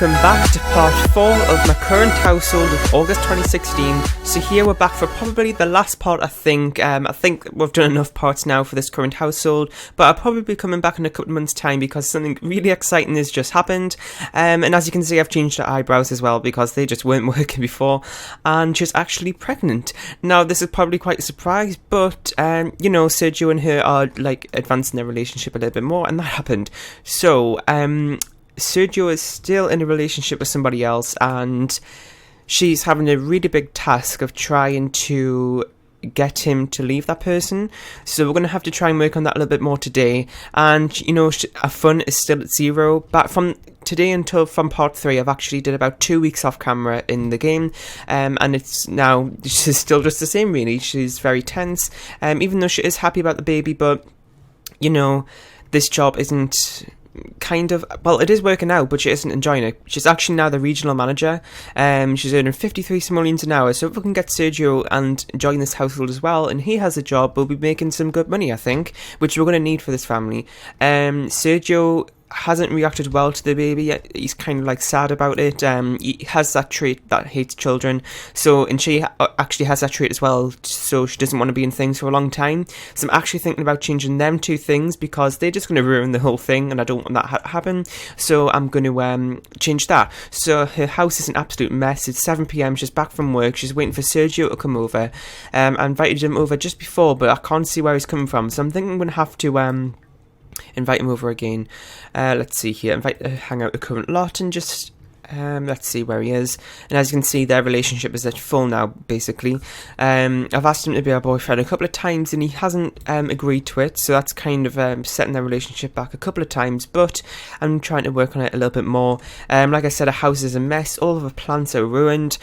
welcome back to part 4 of my current household of August 2016. So here we're back for probably the last part, I think. I think we've done enough parts now for this current household, but I'll probably be coming back in a couple of months' time because something really exciting has just happened. And as you can see, I've changed her eyebrows as well because they just weren't working before, and she's actually pregnant. Now, this is probably quite a surprise, but, you know, Sergio and her are, like, advancing their relationship a little bit more, and that happened. So, Sergio is still in a relationship with somebody else, and she's having a really big task of trying to get him to leave that person. So we're going to have to try and work on that a little bit more today. And, you know, our fun is still at 0. But from today until from part 3, I've actually did about 2 weeks off camera in the game. And it's now, she's still just the same, really. She's very tense, even though she is happy about the baby. But, you know, this job isn't... kind of, well, it is working out, but she isn't enjoying it. She's actually now the regional manager. She's earning 53 simoleons an hour, so if we can get Sergio and join this household as well, and he has a job, we'll be making some good money, I think, which we're going to need for this family. Sergio hasn't reacted well to the baby yet. He's kind of like sad about it. He has that trait that hates children, so, and she actually has that trait as well, so she doesn't want to be in things for a long time. So I'm actually thinking about changing them two things because they're just going to ruin the whole thing, and I don't want that to happen. So I'm going to change that. So her house is an absolute mess. It's 7 p.m, she's back from work, she's waiting for Sergio to come over. I invited him over just before, but I can't see where he's coming from, so I'm thinking I'm going to have to invite him over again. Let's see here, hang out the current lot and just let's see where he is. And as you can see, their relationship is at full now, basically. I've asked him to be our boyfriend a couple of times and he hasn't agreed to it, so that's kind of setting their relationship back a couple of times, but I'm trying to work on it a little bit more. Like I said, her house is a mess, all of her plants are ruined.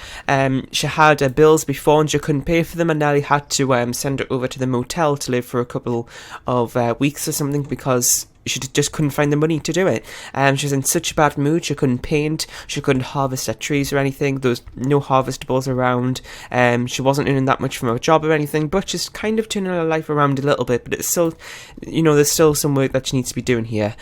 She had bills before and she couldn't pay for them, and now he had to send her over to the motel to live for a couple of weeks or something because she just couldn't find the money to do it. She was in such a bad mood, she couldn't paint, she couldn't harvest her trees or anything, there was no harvestables around, she wasn't earning that much from her job or anything, but she's kind of turning her life around a little bit, but it's still, you know, there's still some work that she needs to be doing here.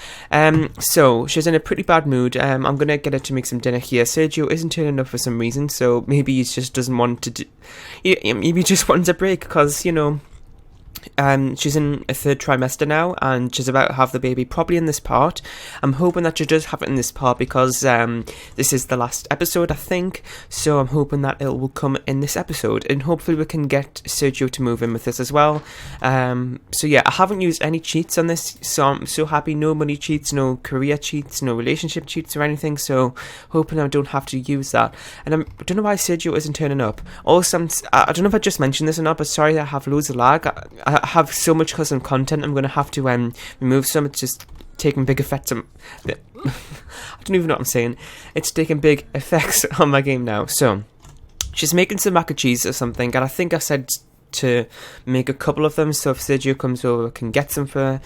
So she's in a pretty bad mood. I'm going to get her to make some dinner here. Sergio isn't turning up for some reason, so maybe he just doesn't want to maybe he just wants a break, because, you know, she's in a 3rd trimester now, and she's about to have the baby probably in this part. I'm hoping that she does have it in this part because this is the last episode, I think, so I'm hoping that it will come in this episode, and hopefully we can get Sergio to move in with us as well. So yeah, I haven't used any cheats on this, so I'm so happy. No money cheats, no career cheats, no relationship cheats or anything, so hoping I don't have to use that. And I don't know why Sergio isn't turning up. Also, I don't know if I just mentioned this or not, but sorry, I have loads of lag. I have so much custom content, I'm going to have to remove some. It's just taking big effects on... I don't even know what I'm saying. It's taking big effects on my game now. So, she's making some mac and cheese or something, and I think I said to make a couple of them, so if Sergio comes over I can get some for her.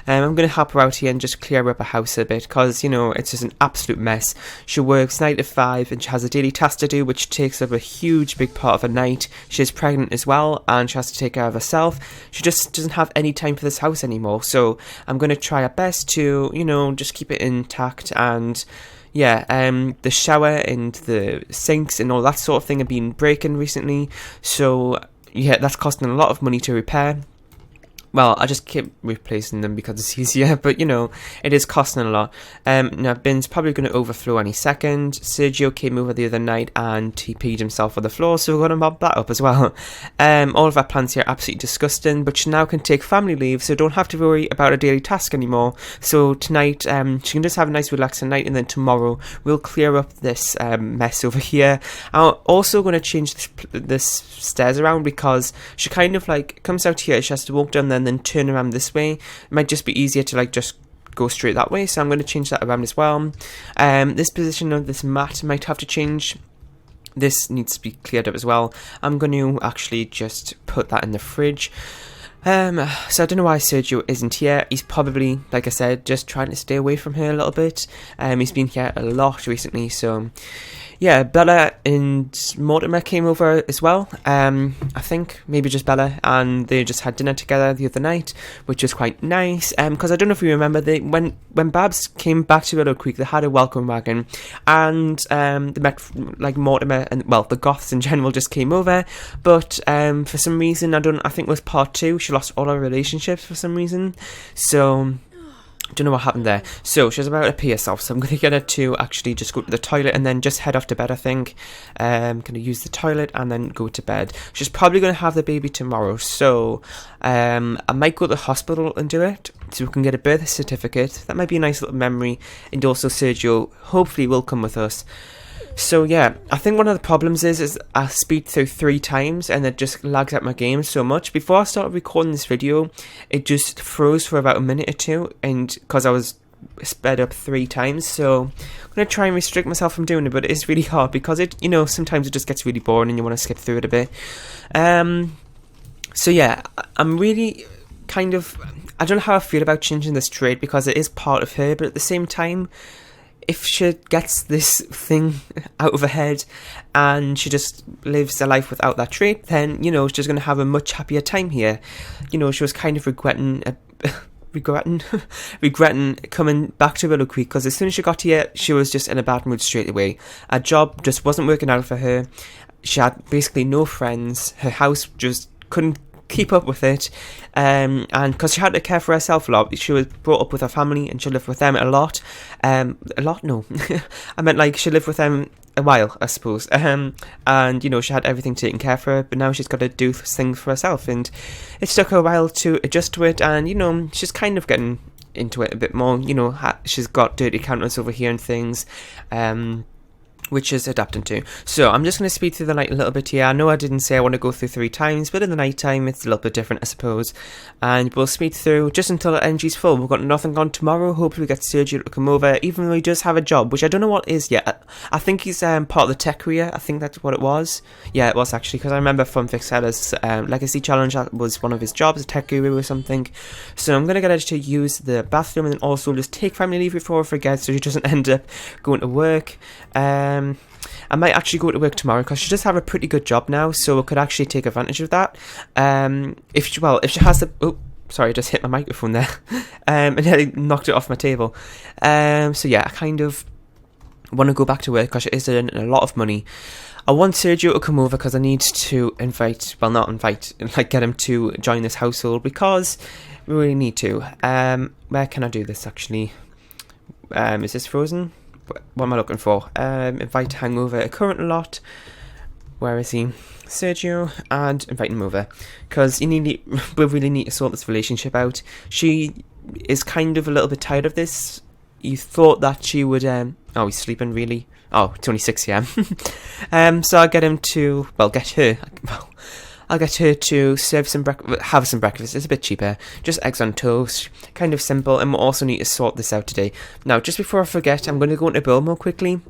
I'm going to help her out here and just clear up her house a bit, because, you know, it's just an absolute mess. She works 9 to 5 and she has a daily task to do, which takes up a huge big part of her night. She's pregnant as well, and she has to take care of herself. She just doesn't have any time for this house anymore, so I'm going to try our best to, you know, just keep it intact. And yeah, the shower and the sinks and all that sort of thing have been breaking recently, so yeah, that's costing a lot of money to repair. Well, I just keep replacing them because it's easier, but, you know, it is costing a lot. Now, bin's probably going to overflow any second. Sergio came over the other night and he peed himself on the floor, so we're going to mop that up as well. All of our plants here are absolutely disgusting, but she now can take family leave, so don't have to worry about a daily task anymore. So tonight, she can just have a nice relaxing night, and then tomorrow we'll clear up this mess over here. I'm also going to change this stairs around because she kind of like comes out here, she has to walk down there and then turn around this way. It might just be easier to like just go straight that way, so I'm going to change that around as well. This position of this mat might have to change. This needs to be cleared up as well. I'm going to actually just put that in the fridge. So I don't know why Sergio isn't here. He's probably, like I said, just trying to stay away from her a little bit. He's been here a lot recently, so yeah, Bella and Mortimer came over as well. I think maybe just Bella, and they just had dinner together the other night, which was quite nice. Because I don't know if you remember, when Babs came back to Willow Creek, they had a welcome wagon, and they met like Mortimer and the Goths in general just came over. But for some reason, I think it was part 2. She lost all her relationships for some reason, so. Don't know what happened there. So she's about to pee herself, so I'm going to get her to actually just go to the toilet and then just head off to bed, I think. I'm going to use the toilet and then go to bed. She's probably going to have the baby tomorrow, so I might go to the hospital and do it, so we can get a birth certificate. That might be a nice little memory, and also Sergio hopefully will come with us. So yeah, I think one of the problems is I speed through 3 times and it just lags out my game so much. Before I started recording this video, it just froze for about a minute or 2, and because I was sped up 3 times, so I'm going to try and restrict myself from doing it, but it is really hard because sometimes it just gets really boring and you want to skip through it a bit. So yeah, I'm really I don't know how I feel about changing this trait because it is part of her, but at the same time, if she gets this thing out of her head and she just lives a life without that trait, then, she's going to have a much happier time here. She was kind of regretting coming back to Willow Creek, because as soon as she got here, she was just in a bad mood straight away. Her job just wasn't working out for her. She had basically no friends. Her house just couldn't keep up with it, and because she had to care for herself a lot. She was brought up with her family and she lived with them a lot. No, I meant like she lived with them a while, I suppose. And she had everything taken care for her, but now she's got to do things for herself, and it took her a while to adjust to it. And she's kind of getting into it a bit more. She's got dirty counters over here and things. Which is adapting to. So I'm just going to speed through the night a little bit here. I know I didn't say I want to go through 3 times, but in the night time it's a little bit different, I suppose. And we'll speed through just until the energy's full. We've got nothing on tomorrow. Hopefully we get Sergio to come over, even though he does have a job, which I don't know what is yet. I think he's part of the tech career. I think that's what it was. Yeah, it was actually, because I remember Funfix Seller's Legacy Challenge, that was one of his jobs, a tech guru or something. So I'm going to get her to use the bathroom, and then also just take family leave before I forget, so she doesn't end up going to work. I might actually go to work tomorrow because she does have a pretty good job now, so I could actually take advantage of that. If she has the... Oh, sorry, I just hit my microphone there. And nearly knocked it off my table. So yeah, I kind of want to go back to work because she is earning a lot of money. I want Sergio to come over because I need to get him to join this household because we really need to. Where can I do this actually? Is this frozen? What am I looking for? Invite hangover a current lot. Where is he? Sergio, and invite him over because we really need to sort this relationship out. She is kind of a little bit tired of this. You thought that she would oh, he's sleeping really. Oh, it's only 6 AM. So I'll get him to I'll get her to have some breakfast. It's a bit cheaper. Just eggs on toast. Kind of simple. And we'll also need to sort this out today. Now, just before I forget, I'm going to go into Bilmo quickly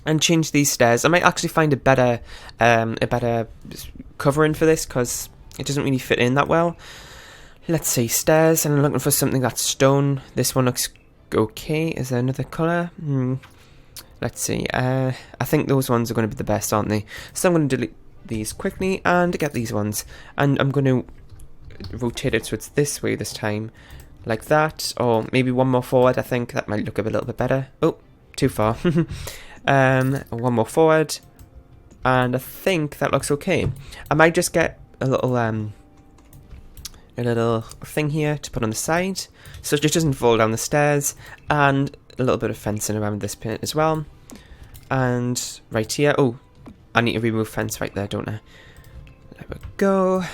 and change these stairs. I might actually find a better covering for this because it doesn't really fit in that well. Let's see, stairs. And I'm looking for something that's stone. This one looks okay. Is there another colour? Let's see. I think those ones are going to be the best, aren't they? So I'm going to delete these quickly and get these ones, and I'm going to rotate it so it's this way this time, like that, or maybe one more forward. I think that might look a little bit better. Oh, too far. One more forward, and I think that looks okay. I might just get a little thing here to put on the side so it just doesn't fall down the stairs, and a little bit of fencing around this bit as well. And right here, oh, I need to remove fence right there, don't I? There we go.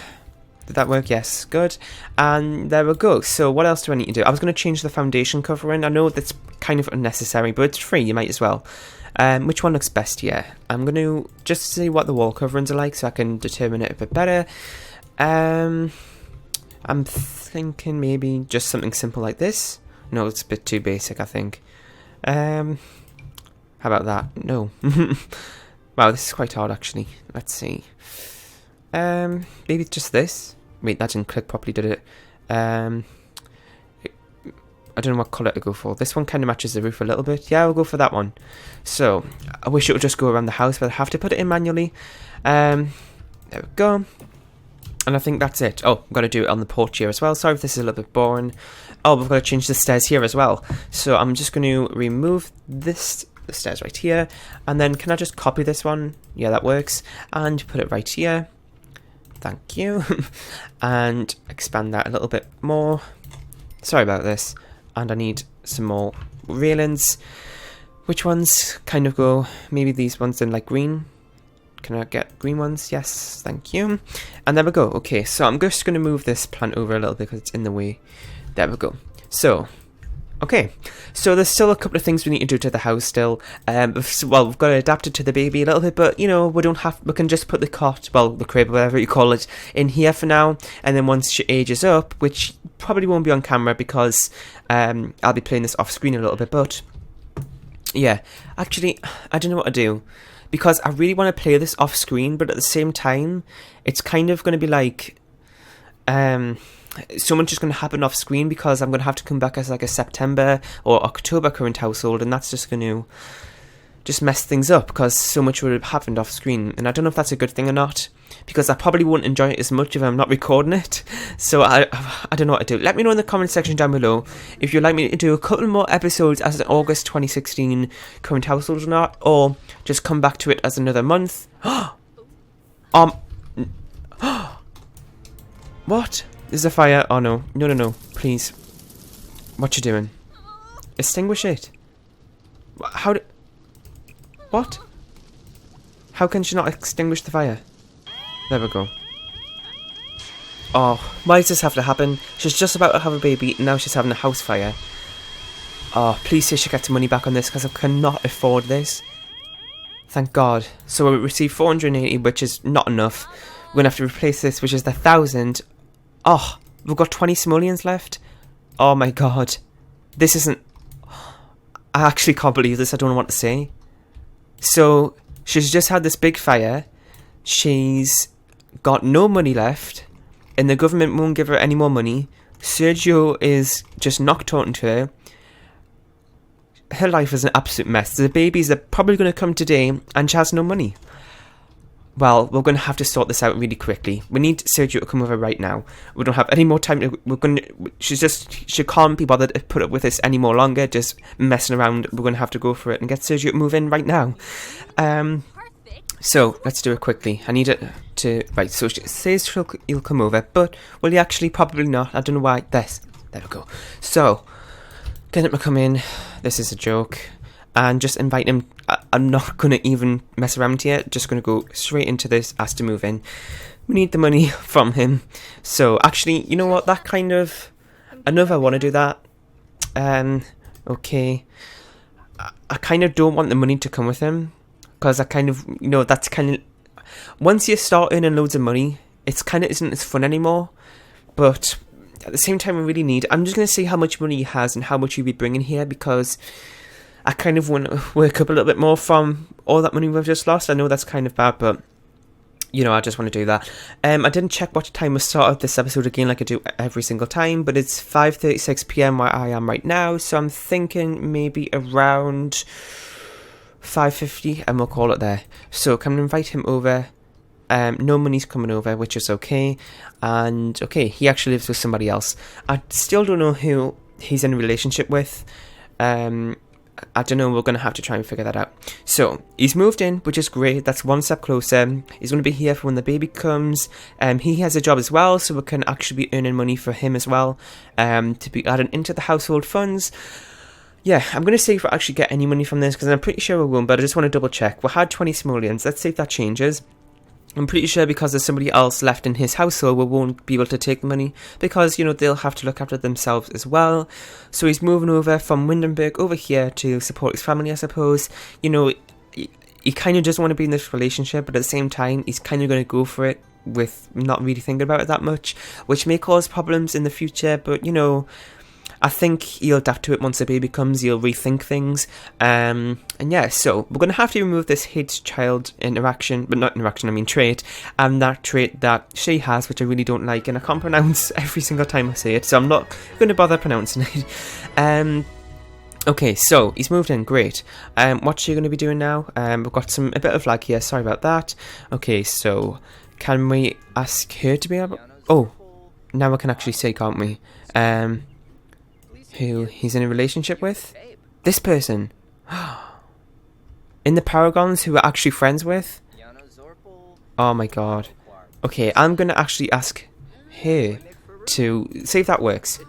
Did that work? Yes, good. And there we go. So what else do I need to do? I was going to change the foundation covering. I know that's kind of unnecessary, but it's free, you might as well. Which one looks best here? I'm going to just see what the wall coverings are like so I can determine it a bit better. I'm thinking maybe just something simple like this. No, it's a bit too basic, I think. How about that? No. Wow, this is quite hard actually. Let's see. Maybe just this. Wait, that didn't click properly, did it? I don't know what colour to go for. This one kind of matches the roof a little bit. Yeah, I'll go for that one. So, I wish it would just go around the house, but I have to put it in manually. There we go. And I think that's it. Oh, I've got to do it on the porch here as well. Sorry if this is a little bit boring. Oh, we've got to change the stairs here as well. So I'm just going to remove this, the stairs right here. And then can I just copy this one? Yeah, that works. And put it right here. Thank you. And expand that a little bit more. Sorry about this. And I need some more railings. Which ones kind of go? Maybe these ones in like green. Can I get green ones? Yes, thank you. And there we go. Okay, so I'm just going to move this plant over a little bit because it's in the way. There we go. So, okay. So there's still a couple of things we need to do to the house still. Well, we've got to adapt it to the baby a little bit, but, you know, we can just put the cot, well, the crib, whatever you call it, in here for now. And then once she ages up, which probably won't be on camera because I'll be playing this off screen a little bit, but yeah. Actually, I don't know what to do. Because I really want to play this off screen, but at the same time, it's kind of going to be like so much is going to happen off screen because I'm going to have to come back as like a September or October current household, and that's just going to just mess things up because so much would have happened off screen, and I don't know if that's a good thing or not because I probably won't enjoy it as much if I'm not recording it. So I don't know what to do. Let me know in the comment section down below if you'd like me to do a couple more episodes as an August 2016 current household or not, or just come back to it as another month. What? There's a fire. Oh no. No, please. What you doing? Extinguish it. How did... What? How can she not extinguish the fire? There we go. Oh, why does this have to happen? She's just about to have a baby, and now she's having a house fire. Oh, please say she gets money back on this, because I cannot afford this. Thank God. So we received 480, which is not enough. We're going to have to replace this, which is the 1,000. Oh, we've got 20 simoleons left. Oh my God. This isn't... I actually can't believe this. I don't know what to say. So, she's just had this big fire. She's got no money left. And the government won't give her any more money. Sergio is just knocked out into her. Her life is an absolute mess. The babies are probably going to come today and she has no money. Well, we're going to have to sort this out really quickly. We need Sergio to come over right now. We don't have any more time to... She can't be bothered to put up with this any more longer, just messing around. We're going to have to go for it and get Sergio to move in right now. So, let's do it quickly. I need it to... Right, so she says he'll come over, but will he actually? Probably not. I don't know why. There we go. So, get him to come in. This is a joke. And just invite him. I'm not going to even mess around here. Just going to go straight into this. Ask to move in. We need the money from him. So, actually, you know what? That kind of... I know if I want to do that. Okay. I kind of don't want the money to come with him. Because I kind of... You know, that's kind of... Once you start earning loads of money, it's kind of isn't as fun anymore. But at the same time, I really need... I'm just going to see how much money he has and how much he'll be bringing here. Because... I kind of want to work up a little bit more from all that money we've just lost. I know that's kind of bad, but, you know, I just want to do that. I didn't check what time we started this episode again like I do every single time, but it's 5:36 PM where I am right now, so I'm thinking maybe around 5:50, and we'll call it there. So, can I invite him over? No money's coming over, which is okay. And, okay, he actually lives with somebody else. I still don't know who he's in a relationship with. I don't know, we're going to have to try and figure that out. So, he's moved in, which is great. That's one step closer. He's going to be here for when the baby comes. He has a job as well, so we can actually be earning money for him as well. To be added into the household funds. Yeah, I'm going to see if we actually get any money from this, because I'm pretty sure we won't, but I just want to double check. We had 20 simoleons. Let's see if that changes. I'm pretty sure because there's somebody else left in his household, we won't be able to take the money because, you know, they'll have to look after themselves as well. So he's moving over from Windenburg over here to support his family, I suppose. You know, he kind of doesn't want to be in this relationship, but at the same time, he's kind of going to go for it with not really thinking about it that much, which may cause problems in the future. But, you know, I think you'll adapt to it once the baby comes, you'll rethink things, and yeah, so we're going to have to remove this hate-child interaction, but not interaction, I mean trait, and that trait that she has, which I really don't like, and I can't pronounce every single time I say it, so I'm not going to bother pronouncing it. Okay, so he's moved in, great. What's she going to be doing now? We've got a bit of lag here, sorry about that. Okay, so can we ask her to be able... Oh, now we can actually say, can't we? Who he's in a relationship with? This person. In the Paragons who we're actually friends with? Oh my god. Okay, I'm going to actually ask her to see if that works.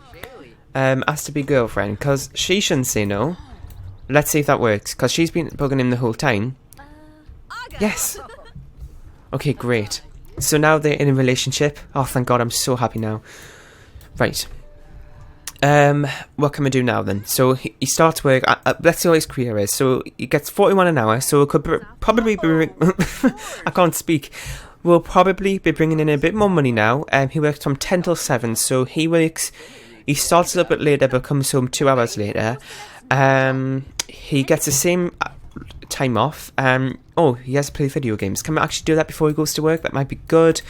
Ask to be girlfriend, because she shouldn't say no. Let's see if that works, because she's been bugging him the whole time. Yes. Okay, great. So now they're in a relationship. Oh, thank god, I'm so happy now. Right. What can we do now then? So he starts work. Let's see what his career is. So he gets 41 an hour. So it could probably be. I can't speak. We'll probably be bringing in a bit more money now. He works from 10 till 7. So he works. He starts a little bit later, but comes home 2 hours later. He gets the same time off. Oh, he has to play video games. Can we actually do that before he goes to work? That might be good.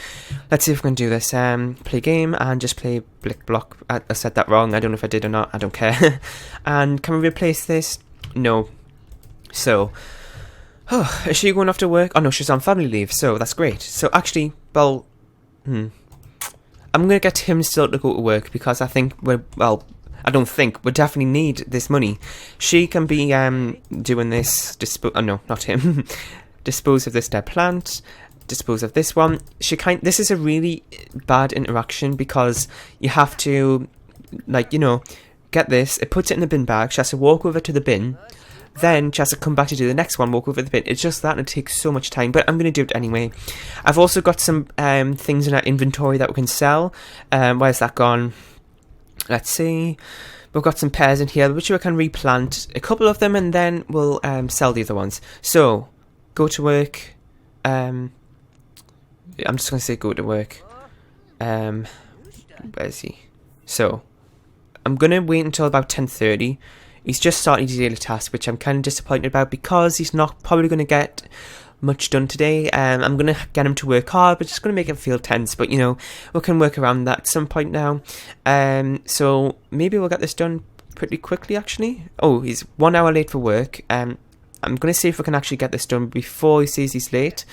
Let's see if we can do this. Play game and just play Blick Block. I said that wrong. I don't know if I did or not. I don't care. And can we replace this? No. So, oh, is she going off to work? Oh no, she's on family leave. So that's great. So actually, well, I'm going to get him still to go to work because I think we definitely need this money. She can be doing this, no, not him. Dispose of this dead plant, dispose of this one. This is a really bad interaction because you have to, like, you know, get this, it puts it in the bin bag, she has to walk over to the bin, then she has to come back to do the next one, walk over the bin. It's just that, and it takes so much time, but I'm going to do it anyway. I've also got some things in our inventory that we can sell. Where's that gone? Let's see. We've got some pears in here, which we can replant a couple of them, and then we'll sell the other ones. So, go to work. I'm just going to say go to work. Where is he? So, I'm going to wait until about 10:30. He's just starting his daily task, which I'm kind of disappointed about because he's not probably going to get much done today. I'm going to get him to work hard, but it's going to make him feel tense. But, you know, we can work around that at some point now. So maybe we'll get this done pretty quickly, actually. Oh, he's 1 hour late for work. I'm going to see if we can actually get this done before he says he's late.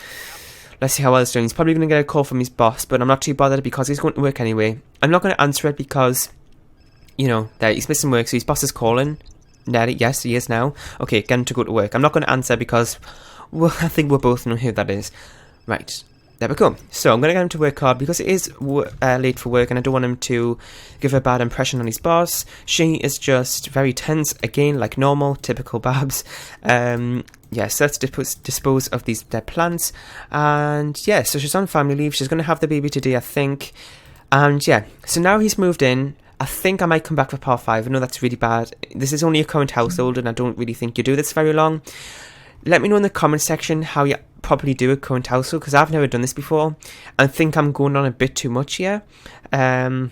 Let's see how well he's doing. He's probably going to get a call from his boss, but I'm not too bothered because he's going to work anyway. I'm not going to answer it because, you know, that he's missing work, so his boss is calling. Yes, he is now. Okay, get him to go to work. I'm not going to answer because, well, I think we both know who that is. Right, there we go. So I'm going to get him to work hard because it is late for work and I don't want him to give a bad impression on his boss. She is just very tense, again, like normal, typical Babs. Yes, let's dispose of these dead plants. And yeah, so she's on family leave. She's going to have the baby today, I think. And yeah, so now he's moved in. I think I might come back for part 5. I know that's really bad. This is only a current household and I don't really think you do this very long. Let me know in the comment section how you properly do a current household because I've never done this before. I think I'm going on a bit too much here. I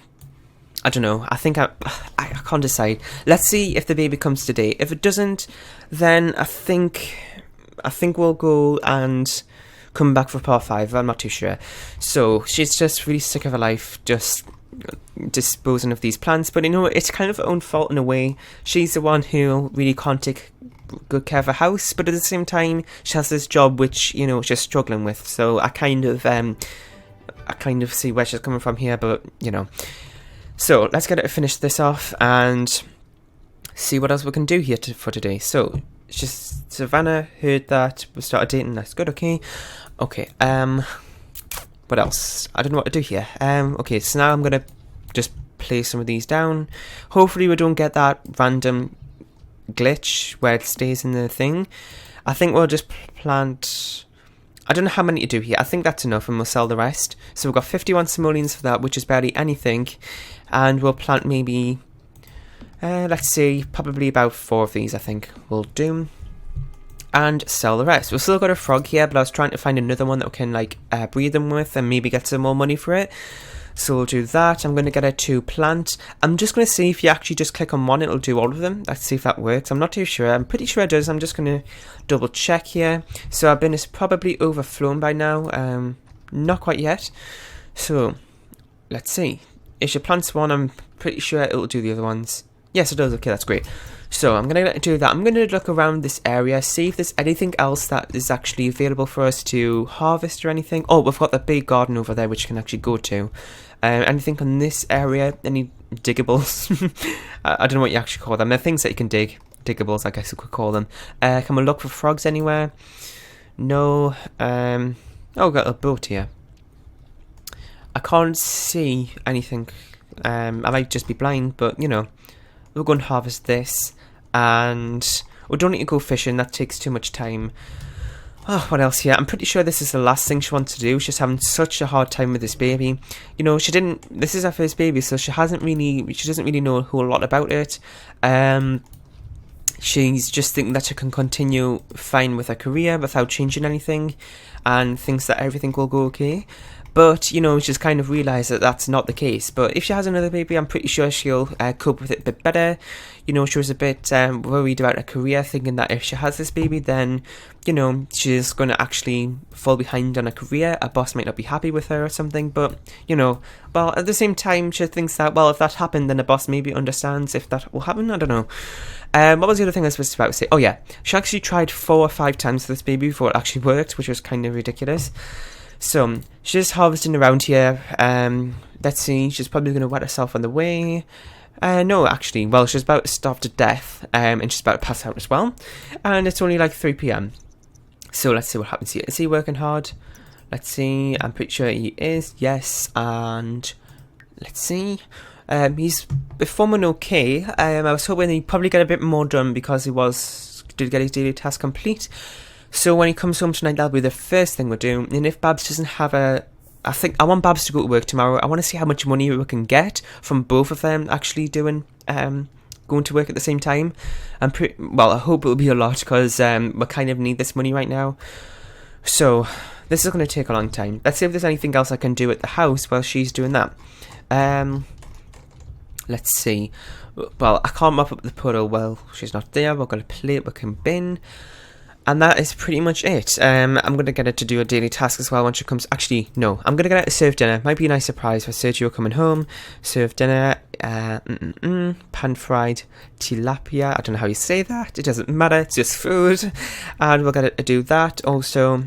don't know. I think I can't decide. Let's see if the baby comes today. If it doesn't, then I think we'll go and come back for part 5. I'm not too sure. So she's just really sick of her life, just disposing of these plants, but you know, it's kind of her own fault in a way. She's the one who really can't take good care of her house, but at the same time she has this job which, you know, she's struggling with, so I kind of see where she's coming from here, but you know. So let's get her to finish this off and see what else we can do here for today. So just Savannah heard that we started dating, that's good. Okay, what else? I don't know what to do here. Okay, so now I'm going to just place some of these down. Hopefully we don't get that random glitch where it stays in the thing. I think we'll just plant... I don't know how many to do here. I think that's enough and we'll sell the rest. So we've got 51 simoleons for that, which is barely anything. And we'll plant maybe... let's see, probably about 4 of these I think we'll do. And sell the rest. We've still got a frog here, but I was trying to find another one that we can like breed them with and maybe get some more money for it. So we'll do that. I'm going to get it to plant. I'm just going to see if you actually just click on one, it'll do all of them. Let's see if that works. I'm not too sure. I'm pretty sure it does. I'm just going to double check here. So our bin is probably overflown by now. Not quite yet. So let's see. If she plants one, I'm pretty sure it'll do the other ones. Yes, it does. Okay, that's great. So I'm going to do that. I'm going to look around this area, see if there's anything else that is actually available for us to harvest or anything. Oh, we've got the big garden over there which you can actually go to. Anything on this area? Any diggables? I don't know what you actually call them. They're things that you can dig. Diggables, I guess you could call them. Can we look for frogs anywhere? No. Oh, we've got a boat here. I can't see anything. I might just be blind, but you know. We'll go and harvest this, and we don't need to go fishing, that takes too much time. Oh, what else here? I'm pretty sure this is the last thing she wants to do. She's having such a hard time with this baby. You know, this is her first baby, so she doesn't really know a whole lot about it. She's just thinking that she can continue fine with her career without changing anything, and thinks that everything will go okay. But, you know, she's kind of realised that that's not the case. But if she has another baby, I'm pretty sure she'll cope with it a bit better. You know, she was a bit worried about her career, thinking that if she has this baby, then, you know, she's going to actually fall behind on her career. Her boss might not be happy with her or something. But, you know, well, at the same time, she thinks that, well, if that happened, then the boss maybe understands if that will happen. I don't know. What was the other thing I was about to say? Oh, yeah. She actually tried 4 or 5 times for this baby before it actually worked, which was kind of ridiculous. So, she's just harvesting around here. Let's see, she's probably going to wet herself on the way. No, actually, well, she's about to starve to death, and she's about to pass out as well. And it's only like 3 PM. So, let's see what happens here. Is he working hard? Let's see, I'm pretty sure he is, yes, and let's see. He's performing okay. I was hoping he'd probably get a bit more done because he did get his daily task complete. So when he comes home tonight, that'll be the first thing we'll do. And if Babs doesn't have I want Babs to go to work tomorrow. I want to see how much money we can get from both of them actually going to work at the same time. I hope it'll be a lot because we kind of need this money right now. So this is going to take a long time. Let's see if there's anything else I can do at the house while she's doing that. Let's see. Well, I can't mop up the puddle. Well, she's not there. We've got a plate we can bin. And that is pretty much it. I'm going to get her to do a daily task as well when she comes. Actually, no. I'm going to get her to serve dinner. Might be a nice surprise for Sergio coming home. Serve dinner. Pan-fried tilapia. I don't know how you say that. It doesn't matter. It's just food. And we'll get her to do that. Also,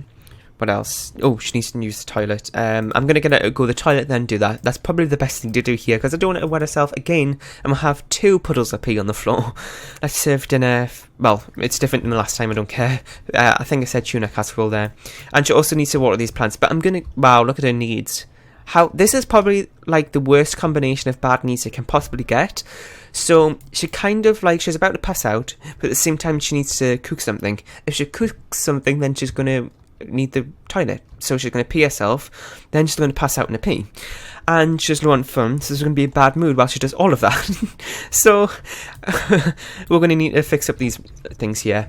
what else? Oh, she needs to use the toilet. I'm going to get her to go to the toilet then do that. That's probably the best thing to do here because I don't want her to wet herself again and we'll have 2 puddles of pee on the floor. Let's serve dinner. Well, it's different than the last time, I don't care. I think I said tuna casserole there. And she also needs to water these plants. But I'm going to... Wow, look at her needs. This is probably like the worst combination of bad needs you can possibly get. So she kind of like... She's about to pass out. But at the same time, she needs to cook something. If she cooks something, then she's going to need the toilet, so she's going to pee herself, then she's going to pass out in a pee, and she's low on fun, so there's going to be a bad mood while she does all of that. So we're going to need to fix up these things here.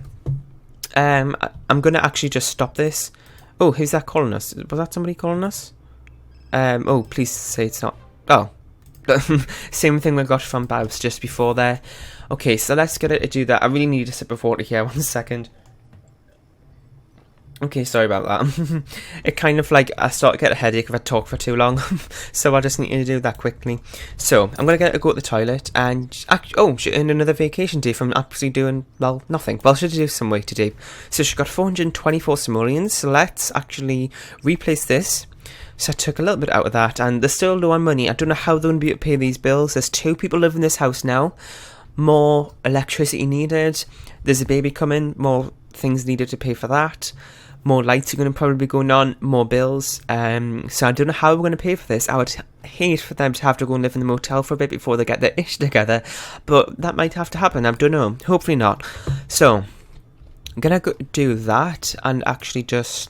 I'm going to actually just stop this. Oh, who's that calling us? Was that somebody calling us? Oh, please say it's not. Oh, same thing we got from Babs just before there. Okay, so let's get her to do that. I really need a sip of water here. 1 second. Okay, sorry about that. It kind of like, I start to get a headache if I talk for too long. So I just need to do that quickly. So, I'm going to get her to go to the toilet and... she earned another vacation day from actually doing, well, nothing. Well, she did do some work to do. So she got 424 simoleons. So let's actually replace this. So I took a little bit out of that and they're still low on money. I don't know how they're going to be able to pay these bills. There's 2 people living in this house now. More electricity needed. There's a baby coming. More things needed to pay for that. More lights are going to probably be going on, more bills. So I don't know how we're going to pay for this. I would hate for them to have to go and live in the motel for a bit before they get their ish together. But that might have to happen. I don't know. Hopefully not. So, I'm going to do that and actually just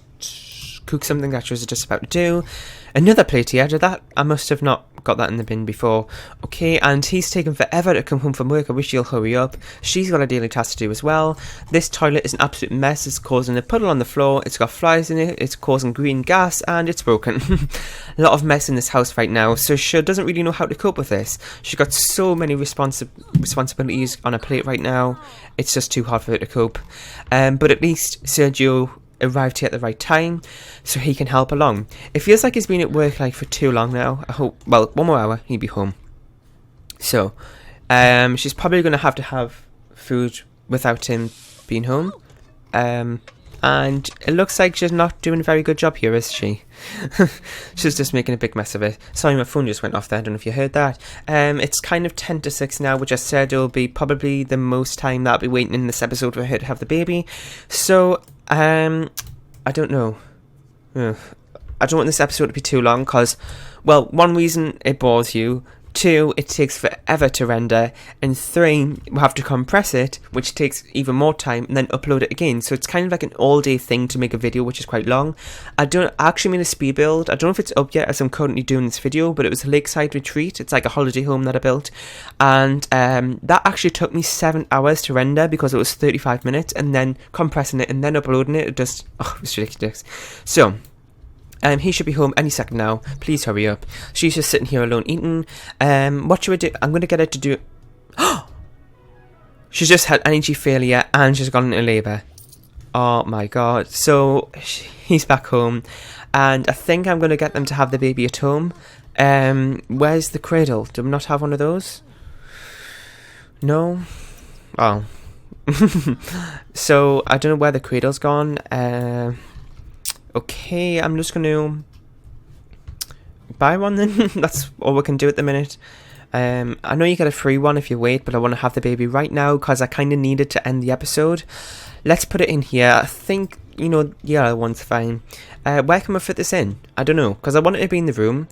cook something that she was just about to do. Another plate here. Did that? I must have not got that in the bin before. Okay, and he's taken forever to come home from work. I wish he'll hurry up. She's got a daily task to do as well. This toilet is an absolute mess. It's causing a puddle on the floor. It's got flies in it. It's causing green gas, and it's broken. A lot of mess in this house right now, so she doesn't really know how to cope with this. She's got so many responsibilities on her plate right now. It's just too hard for her to cope. But at least Sergio arrived here at the right time, so he can help along. It feels like he's been at work like for too long now. I hope, well, 1 more hour, he'll be home. So, she's probably going to have food without him being home. And it looks like she's not doing a very good job here, is she? She's just making a big mess of it. Sorry, my phone just went off there. I don't know if you heard that. It's kind of 10 to 6 now, which I said will be probably the most time that I'll be waiting in this episode for her to have the baby. So, I don't know. I don't want this episode to be too long because, well, one reason it bores you, 2, it takes forever to render, and 3, we'll have to compress it, which takes even more time, and then upload it again. So it's kind of like an all-day thing to make a video, which is quite long. I actually made a speed build. I don't know if it's up yet as I'm currently doing this video, but it was a lakeside retreat. It's like a holiday home that I built, and that actually took me 7 hours to render because it was 35 minutes, and then compressing it and then uploading it, it was ridiculous. So he should be home any second now. Please hurry up. She's just sitting here alone eating. What should we do? I'm going to get her to do... She's just had energy failure and she's gone into labour. Oh my god. So, he's back home. And I think I'm going to get them to have the baby at home. Where's the cradle? Do we not have one of those? No? Oh. So, I don't know where the cradle's gone. Okay, I'm just going to buy one then. That's all we can do at the minute. I know you get a free one if you wait, but I want to have the baby right now because I kind of need it to end the episode. Let's put it in here. I think, yeah, one's fine. Where can we fit this in? I don't know, because I want it to be in the room.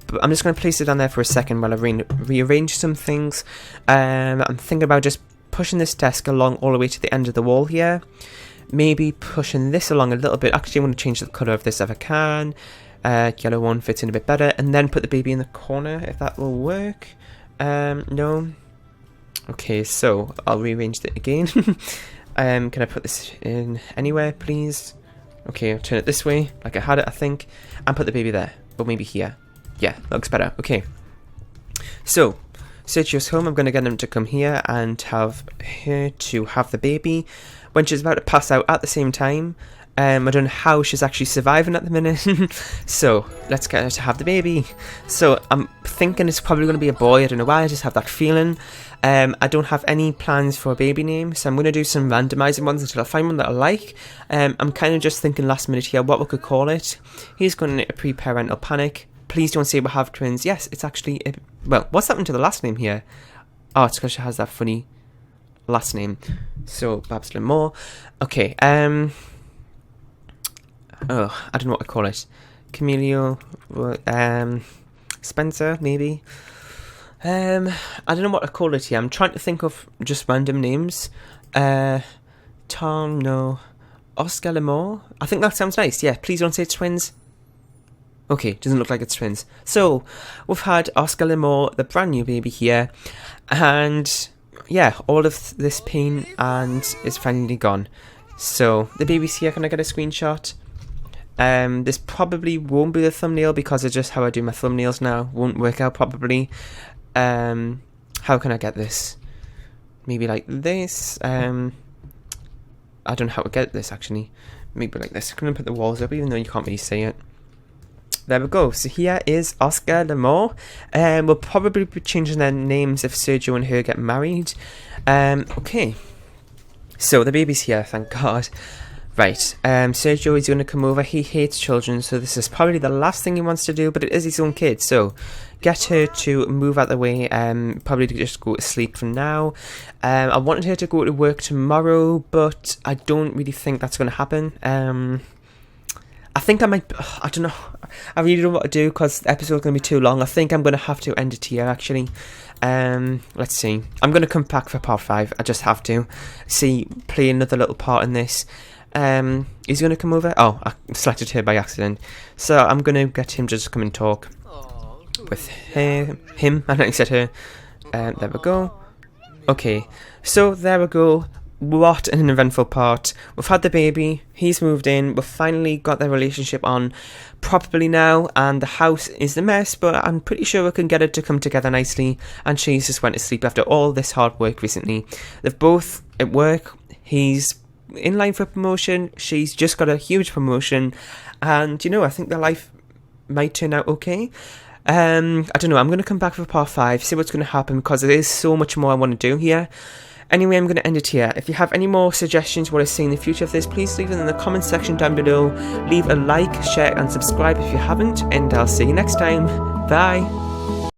But I'm just going to place it down there for a second while I rearrange some things. I'm thinking about just pushing this desk along all the way to the end of the wall here. Maybe pushing this along a little bit. Actually, I want to change the colour of this if I can. Yellow one fits in a bit better. And then put the baby in the corner, if that will work. No. Okay, so I'll rearrange it again. Can I put this in anywhere, please? Okay, I'll turn it this way, like I had it, I think. And put the baby there. Or maybe here. Yeah, looks better. Okay. So, Sergio's home. I'm going to get him to come here and have her to have the baby when she's about to pass out at the same time. I don't know how she's actually surviving at the minute. So, let's get her to have the baby. So, I'm thinking it's probably going to be a boy. I don't know why, I just have that feeling. I don't have any plans for a baby name, so I'm going to do some randomizing ones until I find one that I like. I'm kind of just thinking last minute here what we could call it. He's going to pre-parental panic. Please don't say we have twins. Yes, it's actually... well, what's happened to the last name here? Oh, it's because she has that funny last name. So, perhaps a little more. Okay, I don't know what to call it. Camilio, Spencer, maybe. I don't know what to call it here. I'm trying to think of just random names. Tom, no. Oscar Lemore? I think that sounds nice. Yeah, please don't say it's twins. Okay, doesn't look like it's twins. So, we've had Oscar Lemore, the brand new baby here. And, yeah, all of this pain and is finally gone. So, the baby's here. Can I get a screenshot? This probably won't be the thumbnail because it's just how I do my thumbnails now. Won't work out probably. How can I get this? Maybe like this. I don't know how to get this actually. Maybe like this. I'm going to put the walls up even though you can't really see it. There we go. So here is Oscar Lemore. We'll probably be changing their names if Sergio and her get married. Okay. So the baby's here, thank God. Right, Sergio is going to come over. He hates children, so this is probably the last thing he wants to do, but it is his own kid, so get her to move out the way, probably to just go to sleep for now. I wanted her to go to work tomorrow, but I don't really think that's going to happen. I think I might, I don't know, I really don't know what to do because the episode's going to be too long. I think I'm going to have to end it here, actually. Let's see. I'm going to come back for part 5. I just have to. Play another little part in this. Is he going to come over? Oh, I selected her by accident. So I'm going to get him to just come and talk with him. I don't said her. There we go. Okay, so there we go. What an eventful part. We've had the baby, he's moved in, we've finally got their relationship on properly now, and the house is a mess, but I'm pretty sure we can get it to come together nicely, and she's just went to sleep after all this hard work recently. They've both at work, he's in line for promotion, she's just got a huge promotion, and you know, I think their life might turn out okay. I don't know, I'm going to come back for part 5, see what's going to happen, because there is so much more I want to do here. Anyway, I'm going to end it here. If you have any more suggestions what I see in the future of this, please leave them in the comment section down below. Leave a like, share and subscribe if you haven't, and I'll see you next time. Bye!